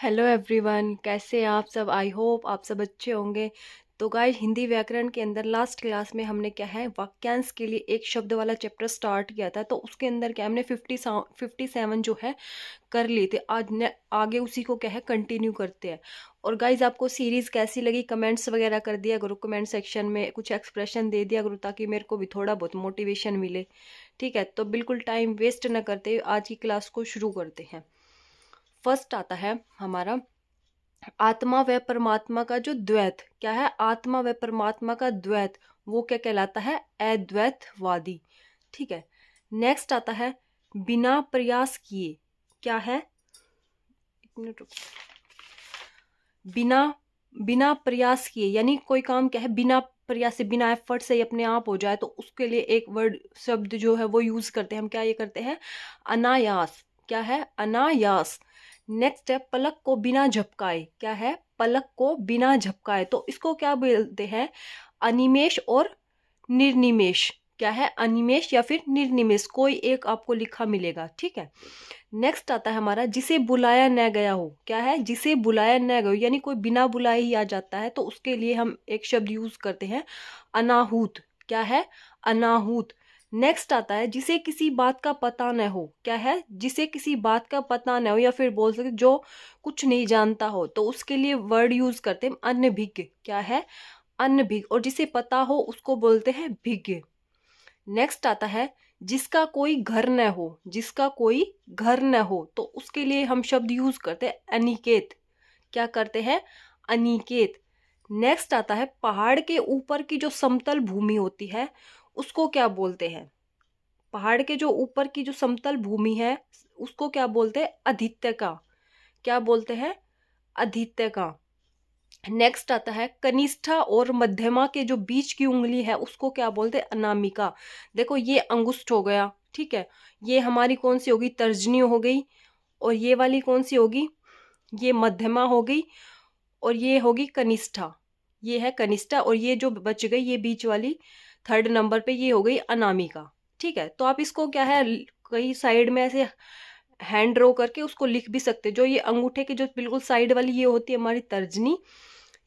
Hello everyone, कैसे हैं आप सब। आई होप आप सब अच्छे होंगे। तो गाइस, हिंदी व्याकरण के अंदर लास्ट क्लास में हमने क्या है, वाक्यांश के लिए एक शब्द वाला चैप्टर स्टार्ट किया था। तो उसके अंदर क्या हमने 57 जो है कर लिए थे। आज ने आगे उसी को क्या है कंटिन्यू करते हैं। और गाइज, आपको सीरीज कैसी लगी कमेंट्स वगैरह कर दिया करो, कमेंट सेक्शन में कुछ एक्सप्रेशन दे दिया करो ताकि मेरे को भी थोड़ा बहुत मोटिवेशन मिले। ठीक है, तो बिल्कुल टाइम वेस्ट न करते हुए आज की क्लास को शुरू करते हैं। फर्स्ट आता है हमारा आत्मा व परमात्मा का जो द्वैत। क्या है, आत्मा व परमात्मा का द्वैत वो क्या कहलाता है, अद्वैतवादी। ठीक है। नेक्स्ट आता है बिना प्रयास किए। क्या है, एक मिनट रुको। बिना बिना प्रयास किए यानी कोई काम क्या है बिना प्रयास से, बिना एफर्ट से ही अपने आप हो जाए, तो उसके लिए एक वर्ड शब्द जो है वो यूज करते हैं हम। क्या ये करते हैं, अनायास। क्या है, अनायास। नेक्स्ट है पलक को बिना झपकाए। क्या है, पलक को बिना झपकाए, तो इसको क्या बोलते हैं, अनिमेष और निर्निमेष। क्या है, अनिमेष या फिर निर्निमेष, कोई एक आपको लिखा मिलेगा। ठीक है। नेक्स्ट आता है हमारा जिसे बुलाया न गया हो। क्या है, जिसे बुलाया न गया हो यानी कोई बिना बुलाए ही आ जाता है, तो उसके लिए हम एक शब्द यूज करते हैं, अनाहूत। क्या है, अनाहूत। नेक्स्ट आता है जिसे किसी बात का पता न हो। क्या है, जिसे किसी बात का पता न हो या फिर बोल सकते जो कुछ नहीं जानता हो, तो उसके लिए वर्ड यूज करते हैं अनभिज्ञ। क्या है, अनभिज्ञ। और जिसे पता हो उसको बोलते हैं भिज्ञ। नेक्स्ट आता है जिसका कोई घर न हो। जिसका कोई घर न हो, तो उसके लिए हम शब्द यूज करते हैं अनिकेत। क्या करते हैं, अनिकेत। नेक्स्ट आता है पहाड़ के ऊपर की जो समतल भूमि होती है उसको क्या बोलते हैं, पहाड़ के जो ऊपर की जो समतल भूमि है उसको क्या बोलते हैं, अधित्य का। क्या बोलते हैं, अधित्य का। नेक्स्ट आता है कनिष्ठा और मध्यमा के जो बीच की उंगली है उसको क्या बोलते हैं, अनामिका। देखो ये अंगुष्ठ हो गया। ठीक है, ये हमारी कौन सी होगी, तर्जनी हो गई। और ये वाली कौन सी होगी, ये मध्यमा हो गई। और ये होगी कनिष्ठा, ये है कनिष्ठा। और ये जो बच गई ये बीच वाली थर्ड नंबर पे, ये हो गई अनामिका। ठीक है, तो आप इसको क्या है कहीं साइड में ऐसे हैंड ड्रॉ करके उसको लिख भी सकते। जो ये अंगूठे की जो बिल्कुल साइड वाली ये होती है हमारी तर्जनी,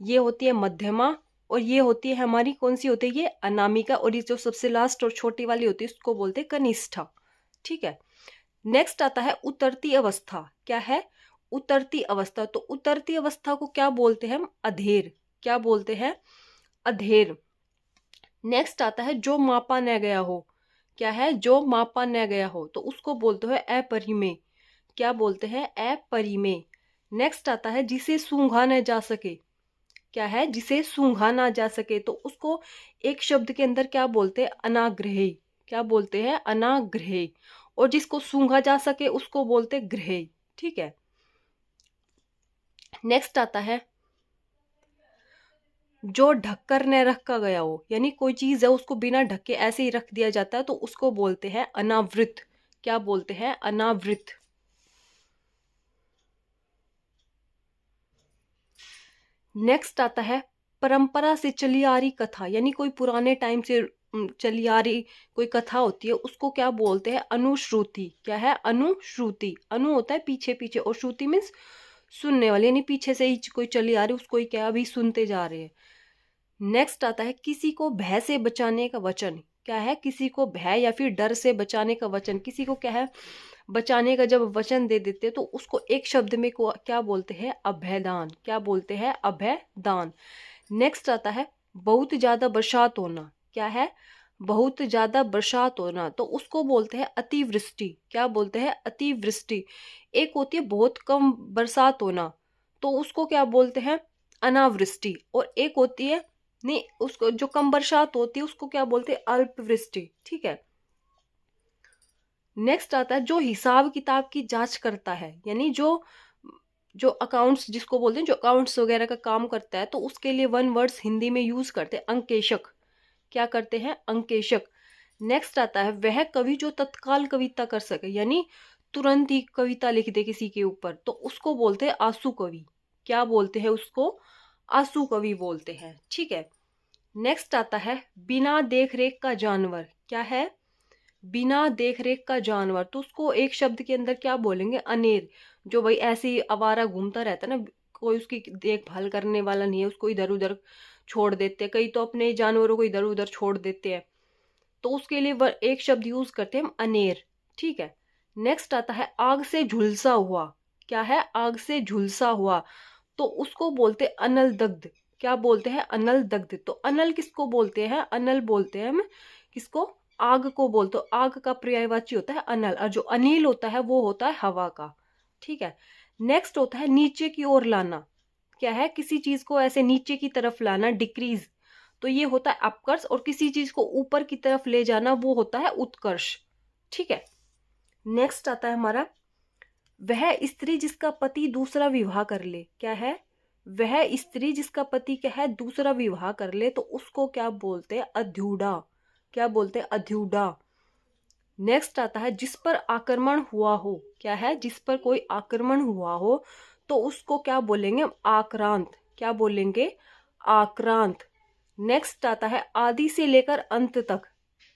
ये होती है मध्यमा, और ये होती है हमारी कौन सी होती है, ये अनामिका। और ये जो सबसे लास्ट और छोटी वाली होती है उसको बोलते हैं कनिष्ठा। ठीक है। नेक्स्ट आता है उतरती अवस्था। क्या है, उतरती अवस्था। तो उतरती अवस्था को क्या बोलते हैं हम, अधेर। क्या बोलते हैं, अधेर। नेक्स्ट आता है जो मापा न गया हो। क्या है, जो मापा न गया हो, तो उसको बोलते हैं अपरिमेय। क्या बोलते हैं, अपरिमेय। नेक्स्ट आता है जिसे सूंघा न जा सके। क्या है, जिसे सूंघा ना जा सके, तो उसको एक शब्द के अंदर क्या बोलते हैं, अनाग्रही। क्या बोलते हैं, अनाग्रही। और जिसको सूंघा जा सके उसको बोलते हैं ग्रही। ठीक है। नेक्स्ट आता है जो ढककर न रखा गया हो, यानी कोई चीज है उसको बिना ढके ऐसे ही रख दिया जाता है, तो उसको बोलते हैं अनावृत। क्या बोलते हैं, अनावृत। नेक्स्ट आता है परंपरा से चली आ रही कथा, यानी कोई पुराने टाइम से चली आ रही कोई कथा होती है उसको क्या बोलते हैं, अनुश्रुति। क्या है, अनुश्रुति। अनु होता है पीछे पीछे, और श्रुति मीन्स सुनने वाली, यानी पीछे से ही कोई चली आ रही उसको ही क्या अभी सुनते जा रहे हैं। नेक्स्ट आता है किसी को भय से बचाने का वचन। क्या है, किसी को भय या फिर डर से बचाने का वचन। किसी को क्या है बचाने का जब वचन दे देते तो उसको एक शब्द में को क्या बोलते हैं, अभयदान। क्या बोलते हैं, अभयदान। नेक्स्ट आता है बहुत ज्यादा बरसात होना। क्या है, बहुत ज्यादा बरसात होना, तो उसको बोलते हैं अतिवृष्टि। क्या बोलते हैं, अतिवृष्टि। एक होती है बहुत कम बरसात होना, तो उसको क्या बोलते हैं, अनावृष्टि। और एक होती है नहीं, उसको जो कम बरसात होती है उसको क्या बोलते हैं, अल्पवृष्टि। ठीक है। नेक्स्ट आता है जो हिसाब किताब की जांच करता है, यानी जो जो अकाउंट्स जिसको बोलते हैं, जो अकाउंट्स वगैरह का काम करता है, तो उसके लिए वन वर्ड्स हिंदी में यूज करते हैं, अंकेशक। क्या करते हैं, अंकेशक। नेक्स्ट आता है वह कवि जो तत्काल कविता कर सके, यानी तुरंत ही कविता लिख दे किसी के ऊपर, तो उसको बोलते हैं आंसू कवि। क्या बोलते हैं उसको, आंसू कवि बोलते हैं। ठीक है। नेक्स्ट आता है बिना देख रेख का जानवर। क्या है, बिना देख रेख का जानवर, तो उसको एक शब्द के अंदर क्या बोलेंगे, अनेर। जो भाई ऐसे ही आवारा घूमता रहता है ना, कोई उसकी देखभाल करने वाला नहीं है, उसको इधर उधर छोड़ देते हैं, कई तो अपने जानवरों को इधर उधर छोड़ देते हैं, तो उसके लिए एक शब्द यूज करते हैं हम, अनेर। ठीक है। नेक्स्ट आता है आग से झुलसा हुआ। क्या है? आग से झुलसा हुआ, तो उसको बोलते अनल दग्ध। क्या बोलते हैं? अनल दग्ध। तो अनल किसको बोलते हैं? अनल बोलते हैं हम किसको? आग को बोलते। तो आग का पर्यायवाची होता है अनल, और जो अनिल होता है वो होता है हवा का। ठीक है। नेक्स्ट होता है नीचे की ओर लाना। क्या है? किसी चीज को ऐसे नीचे की तरफ लाना, डिक्रीज, तो ये होता है अपकर्ष, और किसी चीज को ऊपर की तरफ ले जाना वो होता है उत्कर्ष। ठीक है। नेक्स्ट आता है हमारा, वह स्त्री जिसका पति दूसरा विवाह कर ले। क्या है? वह स्त्री जिसका पति क्या है? दूसरा विवाह कर ले, तो उसको क्या बोलते हैं? अध्युडा। क्या बोलते हैं? अध्युडा। नेक्स्ट आता है जिस पर आक्रमण हुआ हो। क्या है? जिस पर कोई आक्रमण हुआ हो, तो उसको क्या बोलेंगे? आक्रांत। क्या बोलेंगे? आक्रांत। नेक्स्ट आता है आदि से लेकर अंत तक।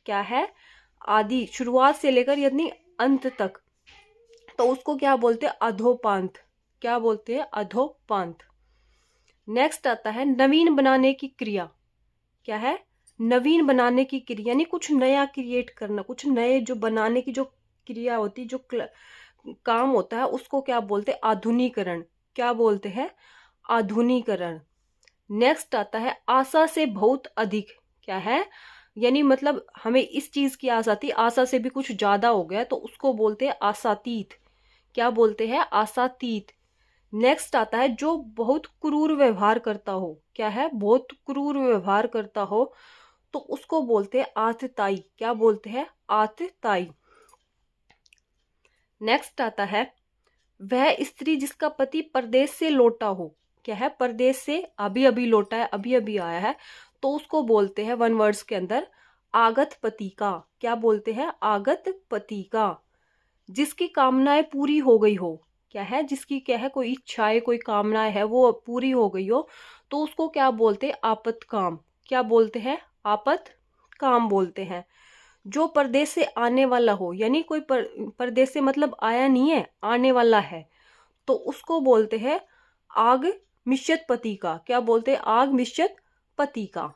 क्या है? आदि, शुरुआत से लेकर यानी अंत तक, तो उसको क्या बोलते हैं? अधोपांत। क्या बोलते हैं? अधोपांत। नेक्स्ट आता है नवीन बनाने की क्रिया। क्या है? नवीन बनाने की क्रिया, यानी कुछ नया क्रिएट करना, कुछ नए जो बनाने की जो क्रिया होती, जो काम होता है, उसको क्या बोलते हैं? आधुनिकरण। क्या बोलते हैं? आधुनिकरण। नेक्स्ट आता है आशा से बहुत अधिक। क्या है? यानी मतलब हमें इस चीज की आशा थी, आशा से भी कुछ ज्यादा हो गया, तो उसको बोलते हैं आशातीत। क्या बोलते हैं? आशातीत। नेक्स्ट आता है जो बहुत क्रूर व्यवहार करता हो। क्या है? बहुत क्रूर व्यवहार करता हो, तो उसको बोलते हैं आतताई। क्या बोलते हैं? आतताई। नेक्स्ट आता है वह स्त्री जिसका पति परदेश से लौटा हो। क्या है? परदेश से अभी अभी लौटा है, अभी अभी आया है, तो उसको बोलते हैं वन वर्ड्स के अंदर आगत पति का। क्या बोलते हैं? आगत पति का। जिसकी कामनाएं पूरी हो गई हो। क्या है? जिसकी क्या है, कोई इच्छाएं, कोई कामनाएं है वो पूरी हो गई हो, तो उसको क्या बोलते हैं? आपत काम। क्या बोलते हैं? आपत काम बोलते हैं। जो परदेश से आने वाला हो, यानी कोई परदेश से मतलब आया नहीं है, आने वाला है, तो उसको बोलते हैं आग मिश्यत पति का। क्या बोलते हैं? आग मिश्यत पति का।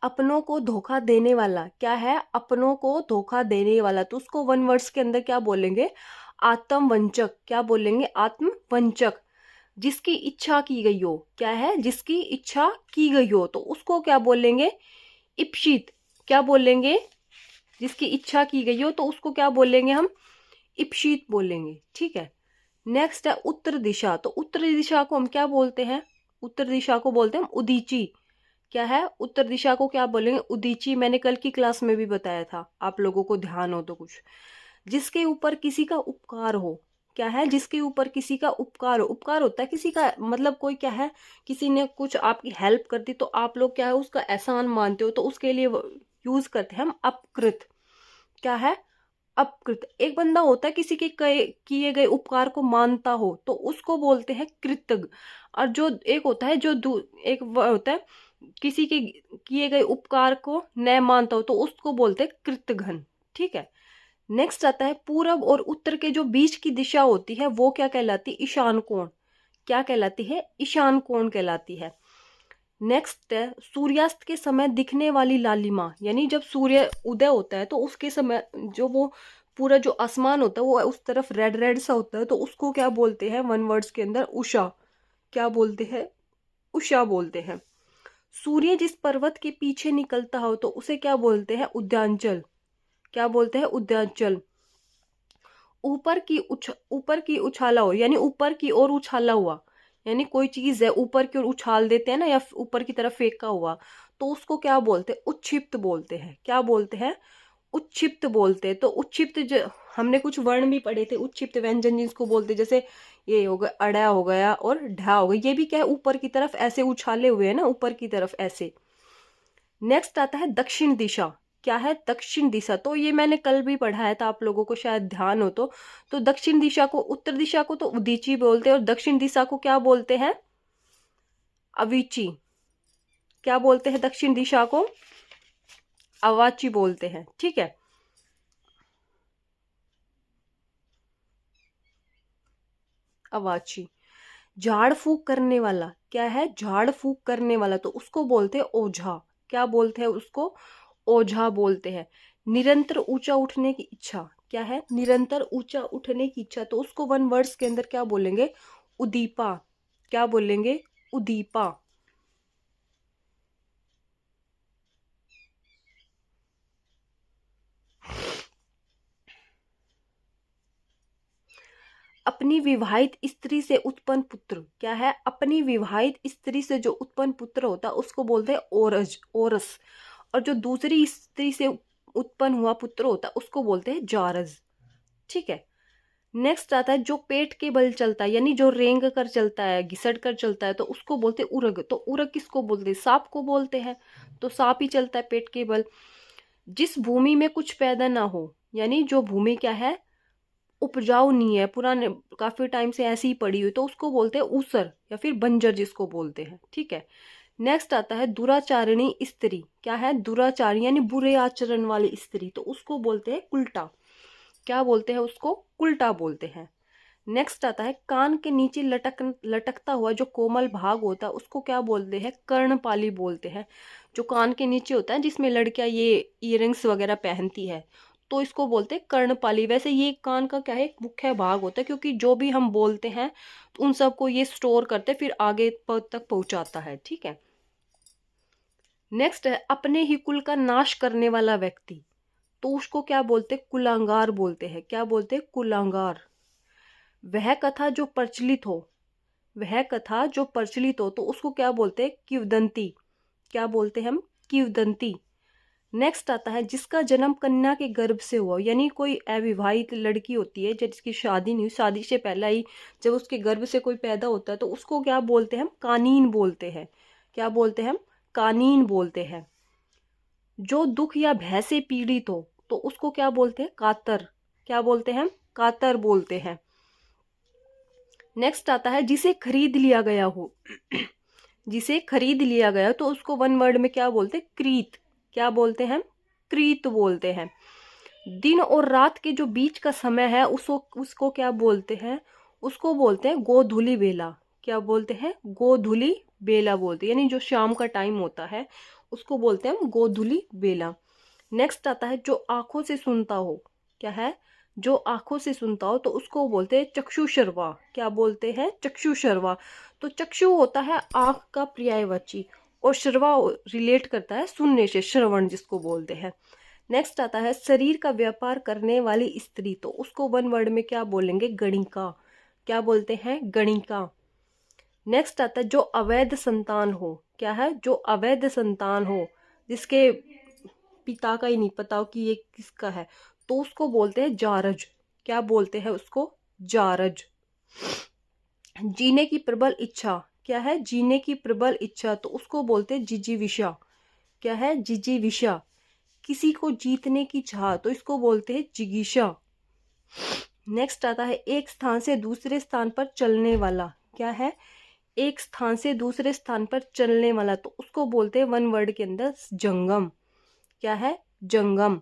अपनों को धोखा देने वाला। क्या है? अपनों को धोखा देने वाला, तो उसको वन वर्ड्स के अंदर क्या बोलेंगे? आत्मवंचक। क्या बोलेंगे? आत्मवंचक। जिसकी इच्छा की गई हो। क्या है? जिसकी इच्छा की गई हो, तो उसको क्या बोलेंगे? इप्सित। क्या बोलेंगे? जिसकी इच्छा की गई हो, तो उसको क्या बोलेंगे हम? इप्सित बोलेंगे। ठीक है। नेक्स्ट है उत्तर दिशा। तो उत्तर दिशा को हम क्या बोलते हैं? उत्तर दिशा को बोलते हैं हम उदीची। क्या है? उत्तर दिशा को क्या बोलेंगे? उदीची। मैंने कल की क्लास में भी बताया था, आप लोगों को ध्यान हो तो कुछ। जिसके ऊपर किसी का उपकार हो। क्या है? जिसके ऊपर किसी का उपकार हो। उपकार होता है किसी का, मतलब कोई क्या है, किसी ने कुछ आपकी हेल्प कर दी, तो आप लोग क्या है उसका एहसान मानते हो, तो उसके लिए यूज करते हैं हम अपकृत। क्या है? अपकृत। एक बंदा होता है किसी के किए गए उपकार को मानता हो, तो उसको बोलते हैं कृतज्ञ। और जो एक होता है जो एक होता है किसी के किए गए उपकार को न मानता हो, तो उसको बोलते हैं कृतघ्न। ठीक है। नेक्स्ट आता है पूरब और उत्तर के जो बीच की दिशा होती है वो क्या कहलाती है? ईशान कोण। क्या कहलाती है? ईशान कोण कहलाती है। नेक्स्ट है सूर्यास्त के समय दिखने वाली लालिमा, यानी जब सूर्य उदय होता है तो उसके समय जो वो पूरा जो आसमान होता है वो उस तरफ रेड रेड सा होता है, तो उसको क्या बोलते हैं वन वर्ड्स के अंदर? उषा। क्या बोलते हैं? उषा बोलते हैं। सूर्य जिस पर्वत के पीछे निकलता हो, तो उसे क्या बोलते हैं? उद्यांचल। क्या बोलते हैं? उद्यांचल। ऊपर की उछाला हो, यानी ऊपर की ओर उछाला हुआ, यानी कोई चीज है ऊपर की ओर उछाल देते हैं ना, या ऊपर की तरफ फेंका हुआ, तो उसको क्या बोलते हैं? उच्छिप्त बोलते हैं। क्या बोलते हैं? उच्छिप्त बोलते हैं। तो उच्छिप्त जो हमने कुछ वर्ण भी पढ़े थे, उच्छिप्त व्यंजन जिसको बोलते हैं, जैसे ये हो गया अड़ा हो गया और ढा हो गया, ये भी क्या है? ऊपर की तरफ ऐसे उछाले हुए हैं ना, ऊपर की तरफ ऐसे। नेक्स्ट आता है दक्षिण दिशा। क्या है, दक्षिण दिशा। तो ये मैंने कल भी पढ़ाया था, आप लोगों को शायद ध्यान हो तो दक्षिण दिशा को, उत्तर दिशा को तो उदीची बोलते हैं, और दक्षिण दिशा को क्या बोलते हैं, अविची। क्या बोलते हैं दक्षिण दिशा को, अवाची बोलते हैं। ठीक है, अवाची। झाड़ फूक करने वाला, क्या है, झाड़ फूक करने वाला, तो उसको बोलते हैं ओझा। क्या बोलते हैं उसको, ओझा बोलते हैं। निरंतर ऊंचा उठने की इच्छा, क्या है, निरंतर ऊंचा उठने की इच्छा, तो उसको वन वर्ड्स के अंदर क्या बोलेंगे, उदीपा। क्या बोलेंगे, उदीपा। अपनी विवाहित स्त्री से उत्पन्न पुत्र, क्या है, अपनी विवाहित स्त्री से जो उत्पन्न पुत्र होता है उसको बोलते हैं ओरज, ओरस। और जो दूसरी स्त्री से उत्पन्न हुआ पुत्र होता है उसको बोलते हैं जारज। ठीक है, नेक्स्ट आता है जो पेट के बल चलता है, यानी जो रेंग कर चलता है, घिसट कर चलता है, तो उसको बोलते हैं उरग। तो उरग किसको बोलते हैं, सांप को बोलते हैं। तो सांप ही चलता है पेट के बल। जिस भूमि में कुछ पैदा ना हो, यानी जो भूमि क्या है, उपजाऊ नहीं है, पुराने काफी टाइम से ऐसी ही पड़ी हुई, तो उसको बोलते हैं ऊसर या फिर बंजर जिसको बोलते हैं। ठीक है, नेक्स्ट आता है दुराचारिणी स्त्री। क्या है, दुराचारी यानी बुरे आचरण वाली स्त्री, तो उसको बोलते हैं उल्टा। क्या बोलते हैं उसको, उल्टा बोलते हैं। नेक्स्ट आता है कान के नीचे लटकता हुआ जो कोमल भाग होता है उसको क्या बोलते हैं, कर्णपाली बोलते हैं। जो कान के नीचे होता है जिसमें लड़कियां ये इयररिंग्स वगैरह पहनती है, तो इसको बोलते हैं कर्णपाली। वैसे ये कान का क्या है, एक मुख्य भाग होता है, क्योंकि जो भी हम बोलते हैं तो उन सबको ये स्टोर करते फिर आगे तक पहुंचाता है। ठीक है, नेक्स्ट है अपने ही कुल का नाश करने वाला व्यक्ति, तो उसको क्या बोलते हैं, कुलांगार बोलते हैं। क्या बोलते हैं, कुलांगार। वह कथा जो प्रचलित हो, वह कथा जो प्रचलित हो, तो उसको क्या बोलते हैं, किंवदंती। क्या बोलते हैं हम, किंवदंती। नेक्स्ट आता है जिसका जन्म कन्या के गर्भ से हुआ, यानी कोई अविवाहित लड़की होती है जिसकी शादी नहीं हुई, शादी से पहले ही जब उसके गर्भ से कोई पैदा होता है, तो उसको क्या बोलते हैं हम, कानीन बोलते हैं। क्या बोलते हैं हम, कानीन बोलते हैं। जो दुख या भय से पीड़ित हो, तो उसको क्या बोलते हैं, कातर। क्या बोलते हैं हम, कातर बोलते हैं। नेक्स्ट आता है जिसे खरीद लिया गया हो, जिसे खरीद लिया गया तो उसको वन वर्ड में क्या बोलते हैं, क्रीत। क्या बोलते हैं, क्रीत बोलते हैं। दिन और रात के जो बीच का समय है उसको उसको क्या बोलते हैं, उसको बोलते हैं गोधूली बेला। क्या बोलते हैं, गोधूली बेला बोलते हैं, यानी जो शाम का टाइम होता है उसको बोलते हैं हम गोधूली बेला। नेक्स्ट आता है जो आंखों से सुनता हो, क्या है, जो आंखों से सुनता हो, तो उसको बोलते हैं चक्षुशर्वा। क्या बोलते हैं, चक्षुशर्वा। तो चक्षु होता है आंख का पर्यायवाची, और शर्वा रिलेट करता है सुनने से, श्रवण जिसको बोलते हैं। नेक्स्ट आता है शरीर का व्यापार करने वाली स्त्री, तो उसको वन वर्ड में क्या बोलेंगे, गणिका। क्या बोलते हैं, गणिका। नेक्स्ट आता है जो अवैध संतान हो, क्या है, जो अवैध संतान हो, जिसके पिता का ही नहीं पता हो कि ये किसका है, तो उसको बोलते हैं जारज। क्या बोलते हैं उसको, जारज। जीने की प्रबल इच्छा, क्या है, जीने की प्रबल इच्छा, तो उसको बोलते हैं जिजीविषा। क्या है, जिजीविषा। किसी को जीतने की चाह, तो इसको बोलते हैं जिगीषा। नेक्स्ट आता है एक स्थान से दूसरे स्थान पर चलने वाला। क्या है, एक स्थान से दूसरे स्थान पर चलने वाला, तो उसको बोलते हैं वन वर्ड के अंदर जंगम। क्या है, जंगम।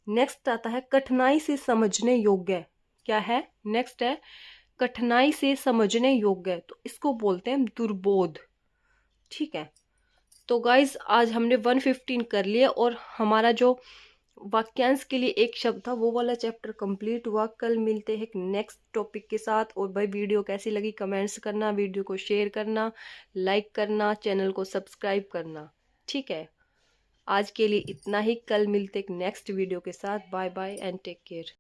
नेक्स्ट आता है कठिनाई से समझने योग्य। क्या है, नेक्स्ट है कठिनाई से समझने योग्य, तो इसको बोलते हैं दुर्बोध। ठीक है, तो गाइज आज हमने 115 कर लिया, और हमारा जो वाक्यांश के लिए एक शब्द था वो वाला चैप्टर कंप्लीट हुआ। कल मिलते हैं एक नेक्स्ट टॉपिक के साथ। और भाई वीडियो कैसी लगी कमेंट्स करना, वीडियो को शेयर करना, लाइक करना, चैनल को सब्सक्राइब करना। ठीक है, आज के लिए इतना ही, कल मिलते एक नेक्स्ट वीडियो के साथ। Bye bye and take care.